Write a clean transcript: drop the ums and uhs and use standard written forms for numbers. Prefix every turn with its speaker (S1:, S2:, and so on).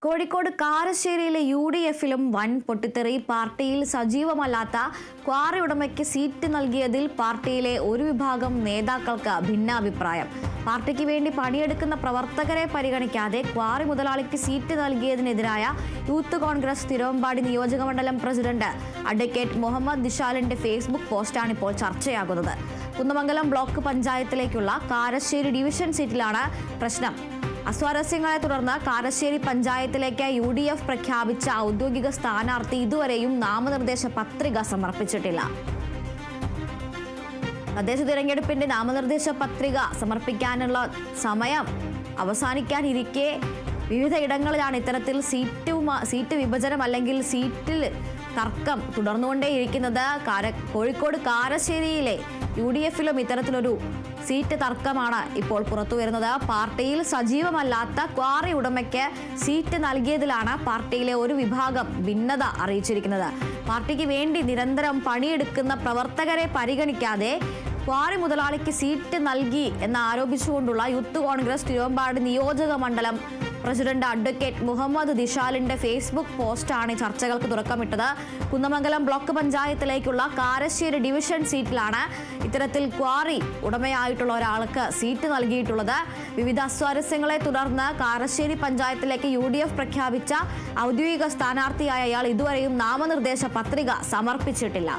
S1: കോഴിക്കോട് കാരശ്ശേരിയിലെ UDFിലും വൻ പൊട്ടിത്തെറി. പാർട്ടിയിൽ സജീവമല്ലാത്ത ക്വാറി ഉടമയ്ക്ക് സീറ്റ് നൽകിയതിൽ പാർട്ടിയിലെ ഒരു വിഭാഗം നേതാക്കൾക്ക് ഭിന്നാഭിപ്രായം. പാർട്ടിക്ക് വേണ്ടി പണിയെടുക്കുന്ന പ്രവർത്തകരെ പരിഗണിക്കാതെ ക്വാറി മുതലാളിക്ക് സീറ്റ് നൽകിയതിനെതിരായ യൂത്ത് കോൺഗ്രസ് തിരുവമ്പാടി നിയോജകമണ്ഡലം പ്രസിഡന്റ് അഡ്വക്കേറ്റ് മുഹമ്മദ് ദിശാലിന്റെ ഫേസ്ബുക്ക് പോസ്റ്റാണ് ഇപ്പോൾ ചർച്ചയാകുന്നത്. കുന്നമംഗലം ബ്ലോക്ക് പഞ്ചായത്തിലേക്കുള്ള കാരശ്ശേരി ഡിവിഷൻ സീറ്റിലാണ് പ്രശ്നം. അസ്വാരസ്യങ്ങളെ തുടർന്ന് കാരശ്ശേരി പഞ്ചായത്തിലേക്ക് UDF പ്രഖ്യാപിച്ച ഔദ്യോഗിക സ്ഥാനാർത്ഥി ഇതുവരെയും നാമനിർദ്ദേശ പത്രിക സമർപ്പിച്ചിട്ടില്ല. തദ്ദേശ തിരഞ്ഞെടുപ്പിന്റെ നാമനിർദ്ദേശ പത്രിക സമർപ്പിക്കാനുള്ള സമയം അവസാനിക്കാനിരിക്കെ വിവിധ ഇടങ്ങളിലാണ് ഇത്തരത്തിൽ സീറ്റ് വിഭജനം അല്ലെങ്കിൽ സീറ്റിൽ തർക്കം തുടർന്നുകൊണ്ടേയിരിക്കുന്നത്. കോഴിക്കോട് കാരശ്ശേരിയിലെ UDFിലും ഇത്തരത്തിലൊരു സീറ്റ് തർക്കമാണ് ഇപ്പോൾ പുറത്തു വരുന്നത്. പാർട്ടിയിൽ സജീവമല്ലാത്ത ക്വാറി ഉടമയ്ക്ക് സീറ്റ് നൽകിയതിലാണ് പാർട്ടിയിലെ ഒരു വിഭാഗം ഭിന്നത അറിയിച്ചിരിക്കുന്നത്. പാർട്ടിക്ക് വേണ്ടി നിരന്തരം പണിയെടുക്കുന്ന പ്രവർത്തകരെ പരിഗണിക്കാതെ ക്വാറി മുതലാളിക്ക് സീറ്റ് നൽകി എന്ന് ആരോപിച്ചുകൊണ്ടുള്ള യൂത്ത് കോൺഗ്രസ് തിരുവമ്പാടി നിയോജക മണ്ഡലം പ്രസിഡന്റ് അഡ്വക്കേറ്റ് മുഹമ്മദ് ദിശാലിന്റെ ഫേസ്ബുക്ക് പോസ്റ്റാണ് ചർച്ചകൾക്ക് തുടക്കമിട്ടത്. കുന്നമംഗലം ബ്ലോക്ക് പഞ്ചായത്തിലേക്കുള്ള കാരശ്ശേരി ഡിവിഷൻ സീറ്റിലാണ് ഇത്തരത്തിൽ ക്വാറി ഉടമയായിട്ടുള്ള ഒരാൾക്ക് സീറ്റ് നൽകിയിട്ടുള്ളത്. വിവിധ അസ്വാരസ്യങ്ങളെ തുടർന്ന് കാരശ്ശേരി പഞ്ചായത്തിലേക്ക് UDF പ്രഖ്യാപിച്ച ഔദ്യോഗിക സ്ഥാനാർത്ഥിയായ അയാൾ ഇതുവരെയും നാമനിർദ്ദേശ പത്രിക സമർപ്പിച്ചിട്ടില്ല.